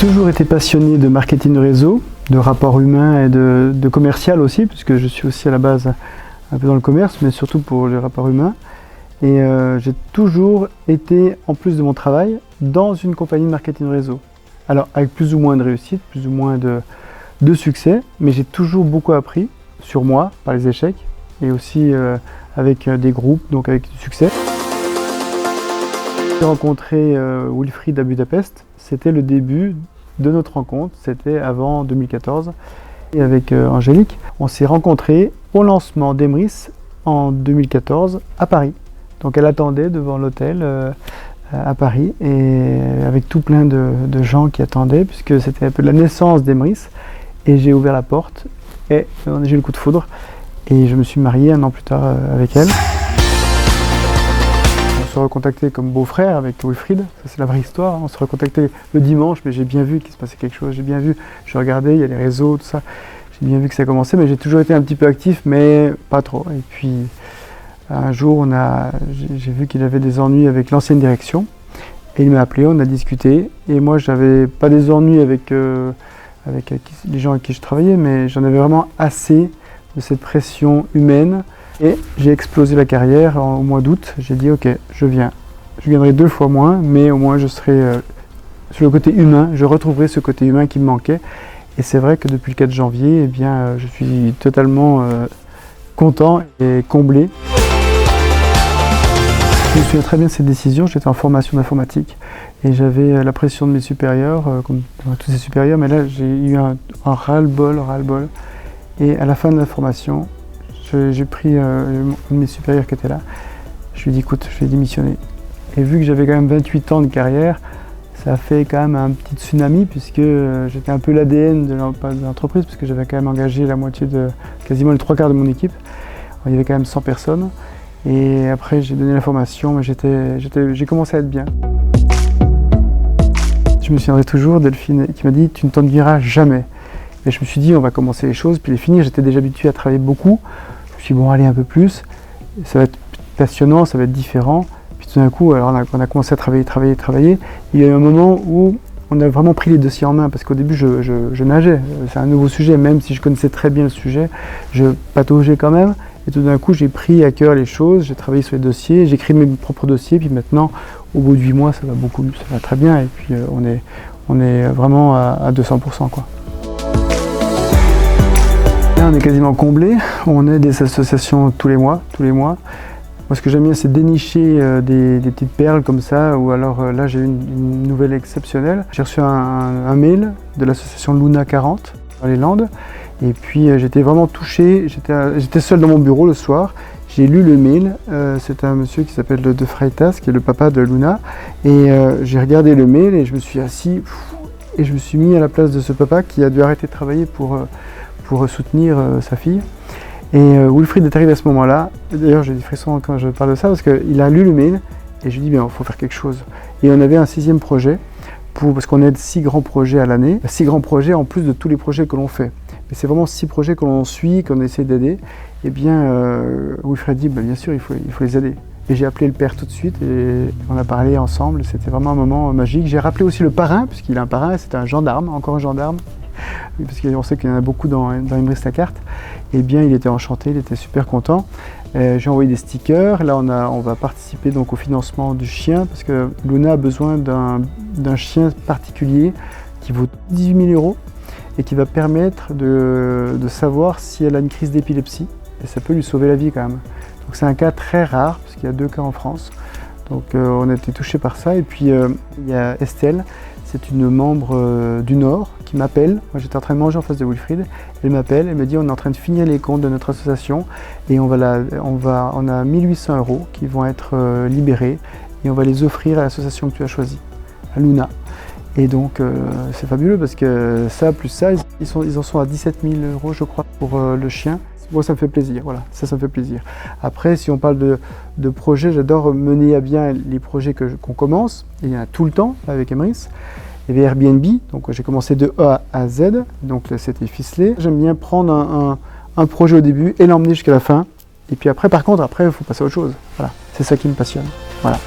toujours été passionné de marketing de réseau, de rapport humain et de commercial aussi, puisque je suis aussi à la base un peu dans le commerce, mais surtout pour les rapports humains. Et j'ai toujours été, en plus de mon travail, dans une compagnie de marketing de réseau. Alors avec plus ou moins de réussite, plus ou moins de succès, mais j'ai toujours beaucoup appris sur moi, par les échecs, et aussi avec des groupes, donc avec du succès. J'ai rencontré Wilfried à Budapest, c'était le début de notre rencontre, c'était avant 2014. Et avec Angélique, on s'est rencontrés au lancement d'Emrys en 2014 à Paris. Donc elle attendait devant l'hôtel à Paris, et avec tout plein de gens qui attendaient, puisque c'était un peu la naissance d'Emrys. Et j'ai ouvert la porte et j'ai eu le coup de foudre, et je me suis marié 1 an plus tard avec elle. On s'est recontacté comme beau-frère avec Wilfried, ça c'est la vraie histoire. On s'est recontacté le dimanche, mais j'ai bien vu qu'il se passait quelque chose, j'ai bien vu, je regardais, il y a les réseaux, tout ça, j'ai bien vu que ça commençait, mais j'ai toujours été un petit peu actif, mais pas trop. Et puis un jour, j'ai vu qu'il avait des ennuis avec l'ancienne direction, et il m'a appelé, on a discuté, et moi j'avais pas des ennuis avec les gens avec qui je travaillais, mais j'en avais vraiment assez de cette pression humaine. Et j'ai explosé la carrière au mois d'août. J'ai dit ok, je viens. Je viendrai 2 fois moins, mais au moins je serai sur le côté humain. Je retrouverai ce côté humain qui me manquait. Et c'est vrai que depuis le 4 janvier, eh bien, je suis totalement content et comblé. Je me souviens très bien de cette décision. J'étais en formation d'informatique et j'avais la pression de mes supérieurs, comme tous ces supérieurs. Mais là, j'ai eu un ras-le-bol. Et à la fin de la formation, j'ai pris un de mes supérieurs qui était là, je lui ai dit écoute, je vais démissionner. Et vu que j'avais quand même 28 ans de carrière, ça a fait quand même un petit tsunami, puisque j'étais un peu l'ADN de l'entreprise, puisque j'avais quand même engagé la moitié quasiment les 3/4 de mon équipe. Il y avait quand même 100 personnes. Et après j'ai donné la formation, mais j'ai commencé à être bien. Je me souviendrai toujours Delphine qui m'a dit tu ne t'ennuieras jamais. Et je me suis dit on va commencer les choses, puis les finir. J'étais déjà habitué à travailler beaucoup. Je me suis dit bon allez un peu plus, ça va être passionnant, ça va être différent. Puis tout d'un coup, alors on a commencé à travailler. Il y a eu un moment où on a vraiment pris les dossiers en main, parce qu'au début je nageais. C'est un nouveau sujet, même si je connaissais très bien le sujet, je pataugeais quand même. Et tout d'un coup j'ai pris à cœur les choses, j'ai travaillé sur les dossiers, j'ai écrit mes propres dossiers, puis maintenant au bout de 8 mois ça va très bien, et puis on est vraiment à 200% quoi. Là, on est quasiment comblé, on a des associations tous les mois. Moi ce que j'aime bien c'est dénicher des petites perles comme ça, ou alors là j'ai eu une nouvelle exceptionnelle. J'ai reçu un mail de l'association Luna 40 dans les Landes, et puis j'étais vraiment touché, j'étais seul dans mon bureau le soir, j'ai lu le mail, c'est un monsieur qui s'appelle De Freitas, qui est le papa de Luna, et j'ai regardé le mail et je me suis assis et je me suis mis à la place de ce papa qui a dû arrêter de travailler pour soutenir sa fille. Et Wilfried est arrivé à ce moment-là. D'ailleurs j'ai des frissons quand je parle de ça, parce qu'il a lu le mail et je lui ai dit il faut faire quelque chose. Et on avait un 6e projet, parce qu'on aide 6 grands projets à l'année, 6 grands projets en plus de tous les projets que l'on fait. Mais c'est vraiment 6 projets que l'on suit, qu'on essaie d'aider. Et bien Wilfried dit bien sûr il faut les aider. Et j'ai appelé le père tout de suite et on a parlé ensemble, c'était vraiment un moment magique. J'ai rappelé aussi le parrain, puisqu'il a un parrain, c'était un gendarme, encore un gendarme. Parce qu'on sait qu'il y en a beaucoup dans Emrys la carte. Et bien il était enchanté, il était super content. J'ai envoyé des stickers. Là on va participer donc au financement du chien, parce que Luna a besoin d'un chien particulier qui vaut 18 000 € et qui va permettre de savoir si elle a une crise d'épilepsie, et ça peut lui sauver la vie quand même. Donc c'est un cas très rare, parce qu'il y a 2 cas en France. Donc on a été touchés par ça. Et puis il y a Estelle, c'est une membre du Nord qui m'appelle. Moi j'étais en train de manger en face de Wilfried. Elle m'appelle, elle me dit on est en train de finir les comptes de notre association et on a 1 800 € qui vont être libérés, et on va les offrir à l'association que tu as choisie, à Luna. Et donc c'est fabuleux, parce que ça plus ça, ils en sont à 17 000 € je crois pour le chien. Moi ça me fait plaisir, voilà, ça me fait plaisir. Après si on parle de projets, j'adore mener à bien les projets qu'on commence, et il y en a tout le temps avec Emrys. Il y avait Airbnb, donc j'ai commencé de A à Z, donc là c'était ficelé. J'aime bien prendre un projet au début et l'emmener jusqu'à la fin, et puis après par contre, il faut passer à autre chose. Voilà, c'est ça qui me passionne. Voilà.